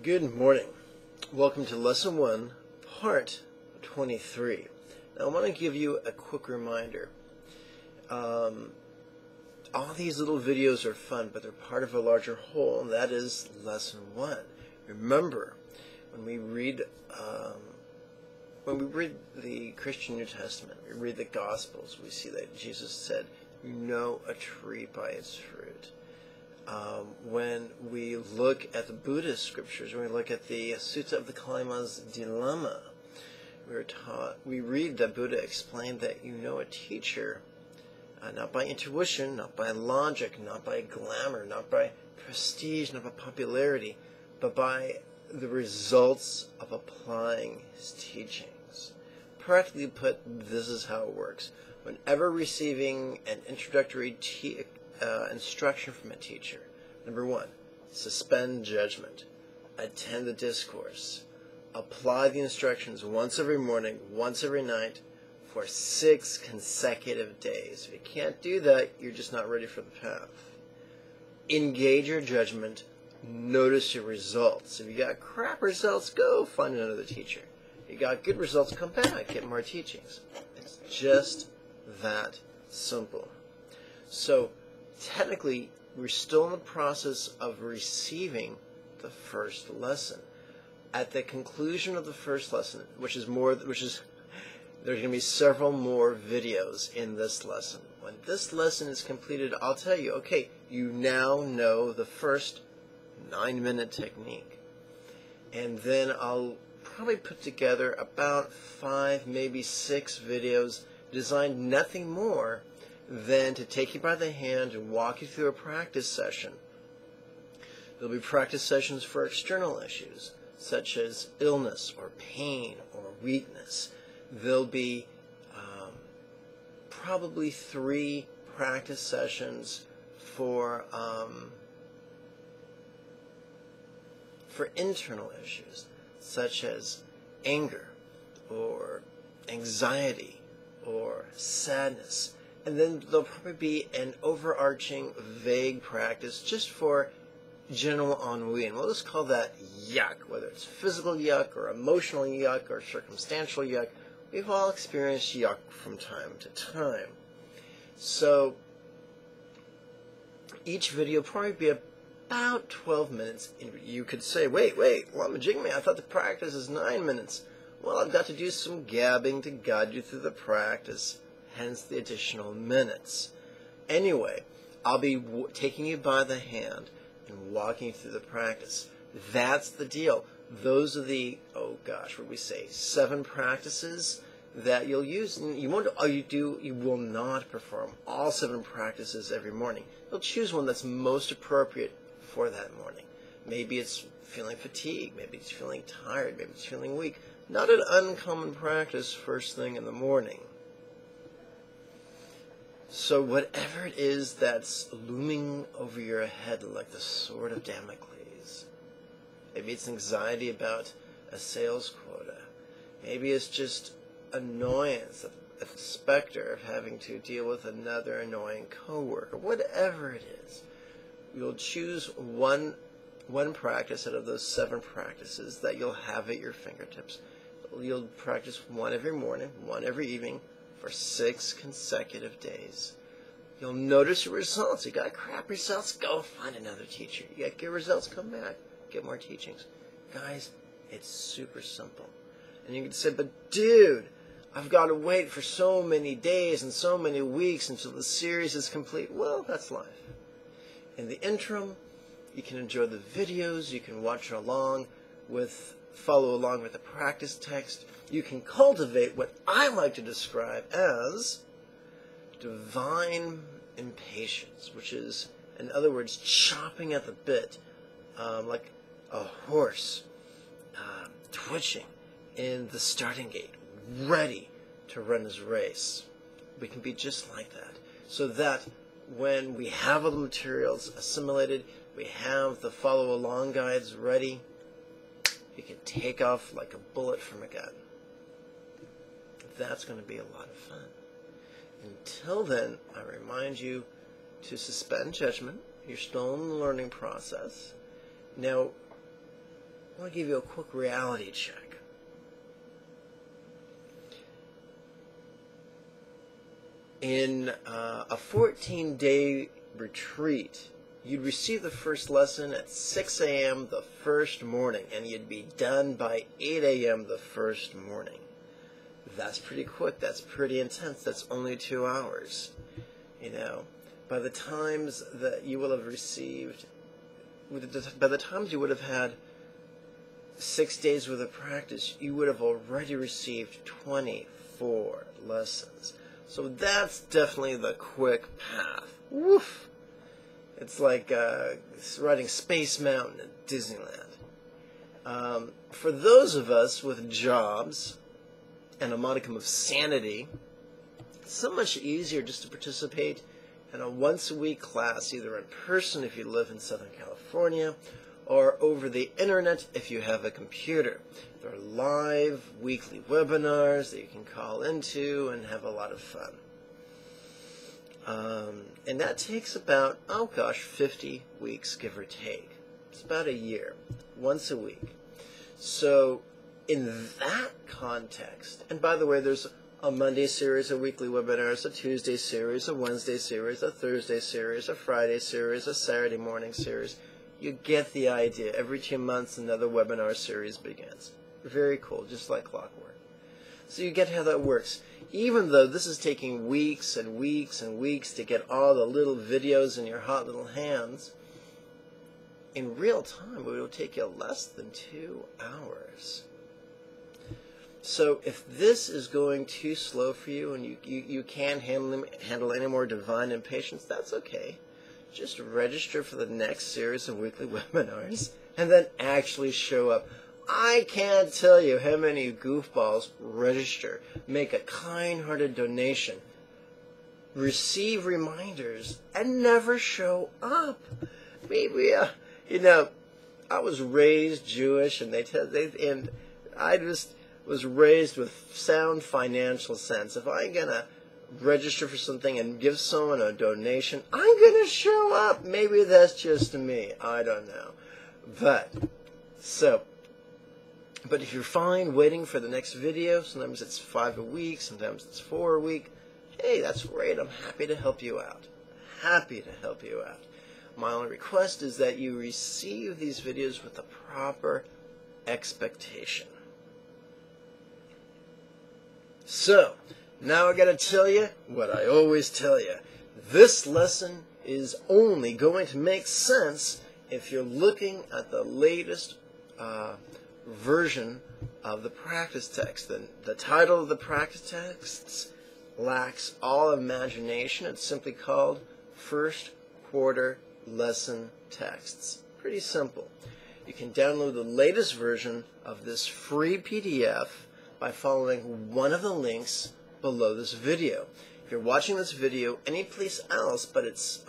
Good morning. Welcome to Lesson 1, Part 23. Now I want to give you a quick reminder. All these little videos are fun, but they're part of a larger whole, and that is Lesson 1. Remember, when we read the Christian New Testament, we read the Gospels, we see that Jesus said, "You know a tree by its fruit." When we look at the Buddhist scriptures, when we look at the Sutta of the Kalima's Dilemma, we read that Buddha explained that you know a teacher, not by intuition, not by logic, not by glamour, not by prestige, not by popularity, but by the results of applying his teachings. Practically put, this is how it works. Whenever receiving an introductory instruction from a teacher, number 1, suspend judgment, attend the discourse, apply the instructions once every morning, once every night, for 6 consecutive days. If you can't do that, you're just not ready for the path. Engage your judgment, notice your results. If you got crap results, go find another teacher. If you got good results, come back, get more teachings. It's just that simple. So, technically, we're still in the process of receiving the first lesson. At the conclusion of the first lesson, there's going to be several more videos in this lesson. When this lesson is completed, I'll tell you, okay, you now know the first 9-minute technique. And then I'll probably put together about 5, maybe 6 videos designed nothing more than to take you by the hand and walk you through a practice session. There'll be practice sessions for external issues, such as illness or pain or weakness. There'll be probably 3 practice sessions for internal issues, such as anger or anxiety or sadness. And then there'll probably be an overarching, vague practice just for general ennui. And we'll just call that yuck, whether it's physical yuck or emotional yuck or circumstantial yuck. We've all experienced yuck from time to time. So each video will probably be about 12 minutes. You could say, wait, Lama Jigme, I thought the practice is 9 minutes. Well, I've got to do some gabbing to guide you through the practice, hence the additional minutes. Anyway, I'll be taking you by the hand and walking you through the practice. That's the deal. Those are the, 7 practices that you'll use. And you will not perform all 7 practices every morning. You'll choose one that's most appropriate for that morning. Maybe it's feeling fatigued, maybe it's feeling tired, maybe it's feeling weak. Not an uncommon practice first thing in the morning. So whatever it is that's looming over your head like the sword of Damocles, maybe it's anxiety about a sales quota, maybe it's just annoyance at the specter of having to deal with another annoying coworker, whatever it is, you'll choose one practice out of those 7 practices that you'll have at your fingertips. You'll practice one every morning, one every evening, for 6 consecutive days. You'll notice your results. You got crap results, go find another teacher. You got good results, come back, get more teachings. Guys, it's super simple. And you can say, but dude, I've got to wait for so many days and so many weeks until the series is complete. Well, that's life. In the interim, you can enjoy the videos, you can follow along with the practice text. You can cultivate what I like to describe as divine impatience, which is, in other words, chomping at the bit, like a horse twitching in the starting gate, ready to run his race. We can be just like that, so that when we have all the materials assimilated, we have the follow-along guides ready, you can take off like a bullet from a gun. That's going to be a lot of fun. Until then, I remind you to suspend judgment. You're still in the learning process. Now, I want to give you a quick reality check. In a 14-day retreat, you'd receive the first lesson at 6 a.m. the first morning, and you'd be done by 8 a.m. the first morning. That's pretty quick. That's pretty intense. That's only 2 hours. You know, by the times that you will have received, by the times you would have had 6 days worth of practice, you would have already received 24 lessons. So that's definitely the quick path. Woof! It's like riding Space Mountain at Disneyland. For those of us with jobs and a modicum of sanity, it's so much easier just to participate in a once-a-week class, either in person if you live in Southern California, or over the internet if you have a computer. There are live weekly webinars that you can call into and have a lot of fun. And that takes about, 50 weeks, give or take. It's about a year, once a week. So in that context, and by the way, there's a Monday series of weekly webinars, a Tuesday series, a Wednesday series, a Thursday series, a Friday series, a Saturday morning series. You get the idea. Every 2 months, another webinar series begins. Very cool, just like clockwork. So you get how that works. Even though this is taking weeks and weeks and weeks to get all the little videos in your hot little hands, in real time it will take you less than 2 hours. So if this is going too slow for you and you can't handle any more divine impatience, that's okay. Just register for the next series of weekly webinars and then actually show up. I can't tell you how many goofballs register, make a kind-hearted donation, receive reminders, and never show up. Maybe, I was raised Jewish, and I just was raised with sound financial sense. If I'm gonna register for something and give someone a donation, I'm gonna show up. Maybe that's just me. I don't know. But if you're fine waiting for the next video, sometimes it's 5 a week, sometimes it's 4 a week, hey, that's great. I'm happy to help you out. Happy to help you out. My only request is that you receive these videos with the proper expectation. So, now I gotta tell you what I always tell you. This lesson is only going to make sense if you're looking at the latest version of the practice text. The title of the practice texts lacks all imagination. It's simply called First Quarter Lesson Texts. Pretty simple. You can download the latest version of this free PDF by following one of the links below this video. If you're watching this video anyplace else but its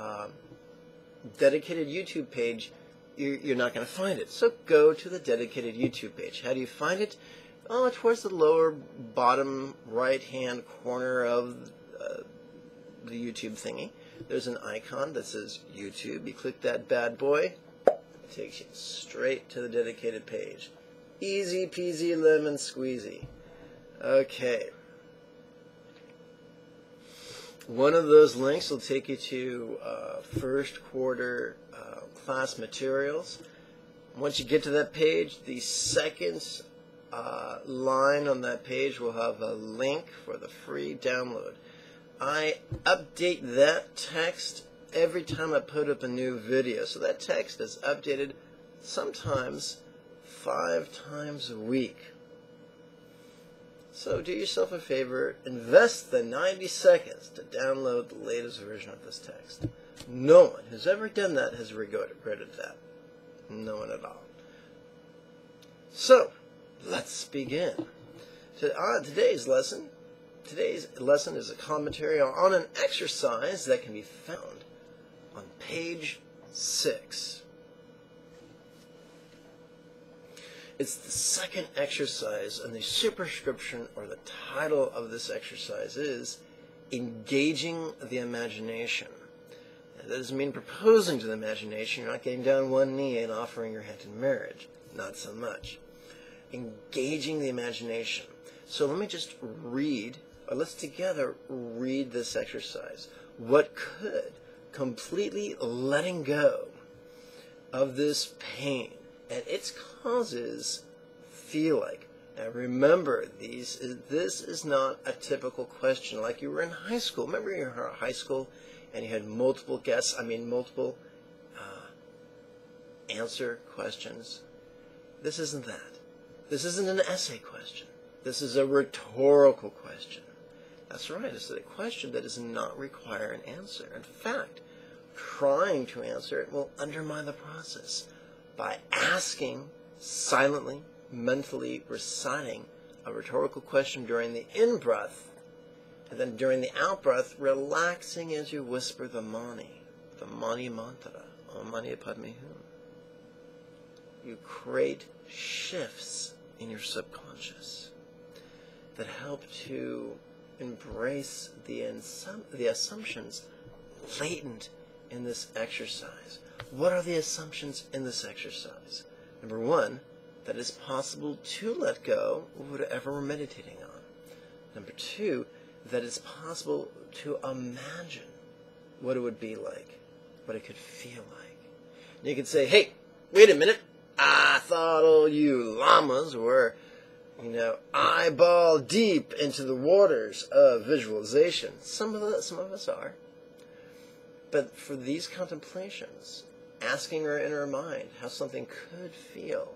dedicated YouTube page, you're not going to find it. So go to the dedicated YouTube page. How do you find it? Oh, towards the lower bottom right-hand corner of the YouTube thingy. There's an icon that says YouTube. You click that bad boy. It takes you straight to the dedicated page. Easy peasy lemon squeezy. Okay. One of those links will take you to first quarter class materials. Once you get to that page, the second line on that page will have a link for the free download. I update that text every time I put up a new video, so that text is updated sometimes 5 times a week. So do yourself a favor, invest the 90 seconds to download the latest version of this text. No one who's ever done that has regretted that. No one at all. So, let's begin. Today's lesson is a commentary on an exercise that can be found on page 6. It's the second exercise, and the superscription or the title of this exercise is Engaging the Imagination. And That doesn't mean proposing to the imagination. You're not getting down on one knee and offering your hand in marriage. Not so much. Engaging the imagination. So let me just read, or let's together read this exercise. What could completely letting go of this pain and its causes feel like? Now remember, this is not a typical question like you were in high school. Remember you were in high school and you had multiple answer questions? This isn't that. This isn't an essay question. This is a rhetorical question. That's right, it's a question that does not require an answer. In fact, trying to answer it will undermine the process by asking, silently, mentally reciting a rhetorical question during the in-breath, and then during the out-breath, relaxing as you whisper the Mani mantra, Om Mani Padme Hum. You create shifts in your subconscious that help to embrace the assumptions latent in this exercise. What are the assumptions in this exercise? Number one, that it's possible to let go of whatever we're meditating on. Number two, that it's possible to imagine what it would be like, what it could feel like. And you could say, hey, wait a minute, I thought all you lamas were, eyeball deep into the waters of visualization. Some of us are. But for these contemplations, asking our inner mind how something could feel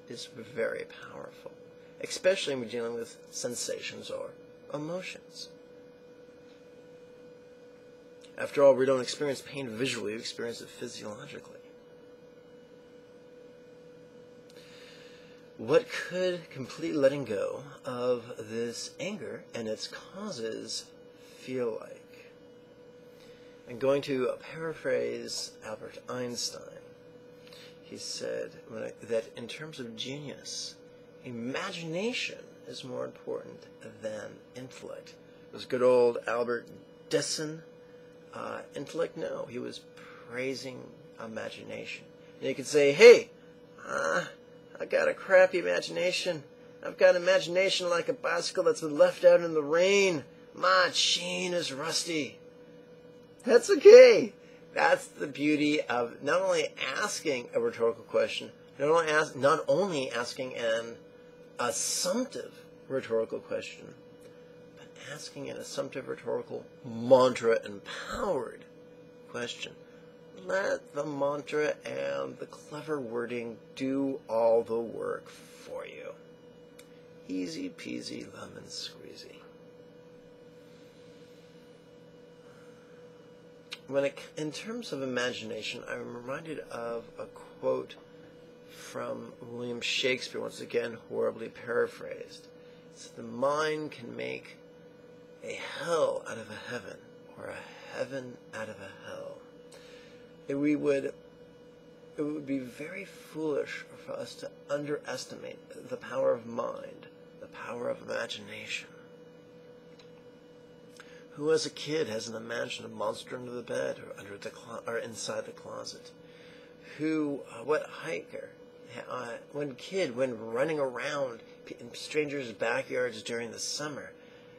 is very powerful, especially when we're dealing with sensations or emotions. After all, we don't experience pain visually, we experience it physiologically. What could complete letting go of this anger and its causes feel like? I'm going to paraphrase Albert Einstein. He said that in terms of genius, imagination is more important than intellect. It was good old Albert Dessen. Intellect, no. He was praising imagination. And you could say, hey, I got a crappy imagination. I've got imagination like a bicycle that's been left out in the rain. My chain is rusty. That's okay. That's the beauty of not only asking a rhetorical question, not only asking an assumptive rhetorical question, but asking an assumptive rhetorical mantra-empowered question. Let the mantra and the clever wording do all the work for you. Easy peasy lemon squeezy. In terms of imagination, I'm reminded of a quote from William Shakespeare, once again horribly paraphrased. It's, the mind can make a hell out of a heaven, or a heaven out of a hell. It would be very foolish for us to underestimate the power of mind, the power of imagination. Who as a kid hasn't imagined a monster under the bed or inside the closet? What hiker, when running around in strangers' backyards during the summer,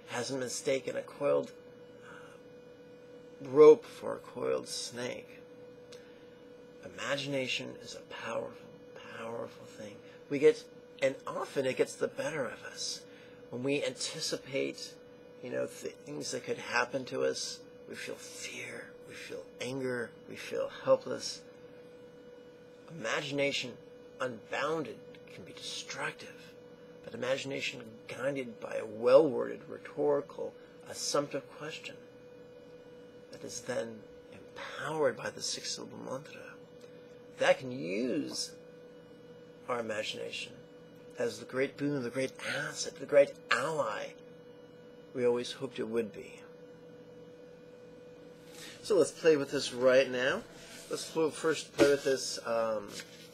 hasn't mistaken a coiled rope for a coiled snake? Imagination is a powerful, powerful thing. And often it gets the better of us. When we anticipate, things that could happen to us, we feel fear, we feel anger, we feel helpless. Imagination, unbounded, can be destructive. But imagination guided by a well-worded, rhetorical, assumptive question that is then empowered by the six-syllable mantra, that can use our imagination as the great boon, the great asset, the great ally we always hoped it would be. So let's play with this right now. Let's first play with this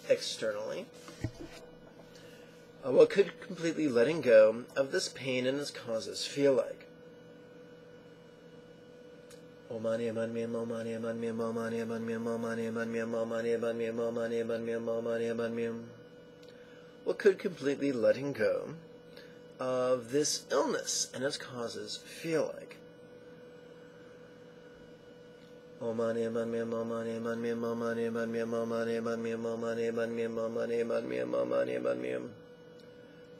externally. What could completely letting go of this pain and its causes feel like? What could completely letting go of this illness and its causes feel like?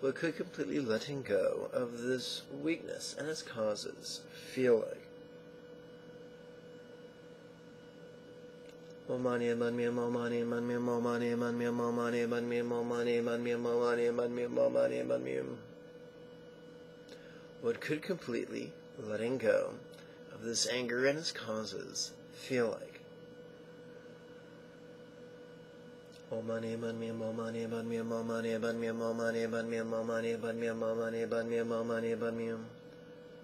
What could completely letting go of this weakness and its causes feel like? What could completely letting go of this anger and its causes feel like?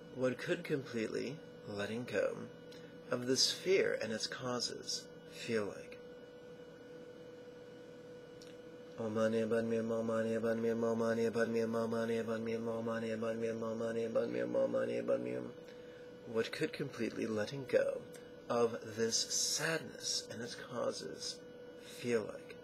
What could completely letting go of this fear and its causes feel like? What could completely letting go of this sadness and its causes feel like?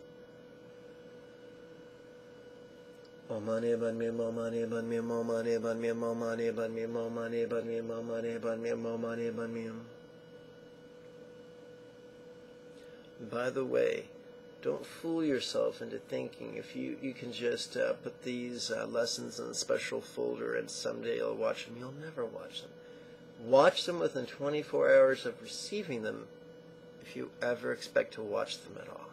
By the way, don't fool yourself into thinking if you can just put these lessons in a special folder and someday you'll watch them. You'll never watch them. Watch them within 24 hours of receiving them if you ever expect to watch them at all.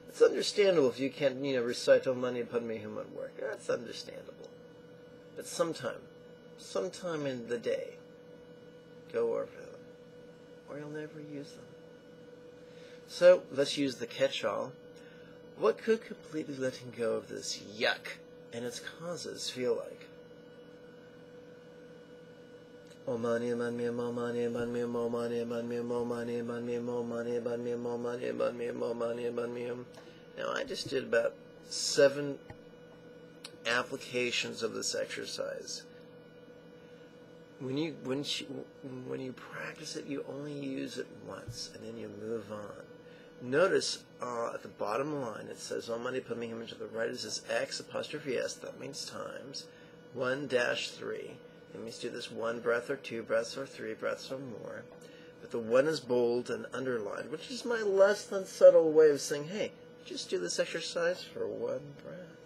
It's understandable if you can't, recite Om Mani Padme Hum at work. That's understandable. But sometime in the day, go over them, or you'll never use them. So, let's use the catch-all. What could completely letting go of this yuck and its causes feel like? Now I just did about 7 applications of this exercise. When you practice it, you only use it once, and then you move on. Notice at the bottom line it says Om Mani Padme Hum, to the right it says X apostrophe S, that means times 1-3. It means do this 1 breath or 2 breaths or 3 breaths or more. But the 1 is bold and underlined, which is my less than subtle way of saying, hey, just do this exercise for 1 breath.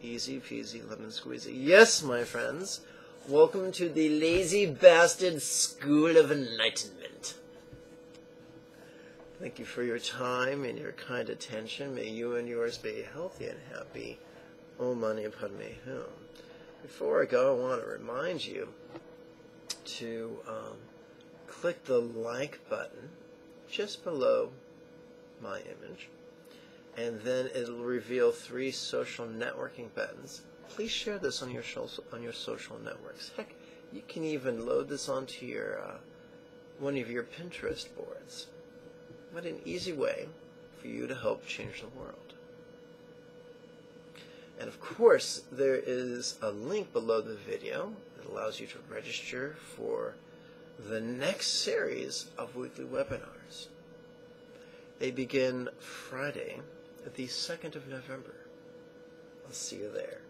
Easy peasy lemon squeezy. Yes, my friends, welcome to the Lazy Bastard School of Enlightenment. Thank you for your time and your kind attention. May you and yours be healthy and happy. Om Mani Padme Hum. Before I go, I want to remind you to click the like button just below my image, and then it'll reveal 3 social networking buttons. Please share this on your social networks. Heck, you can even load this onto your one of your Pinterest boards. What an easy way for you to help change the world. And of course, there is a link below the video that allows you to register for the next series of weekly webinars. They begin Friday, the 2nd of November. I'll see you there.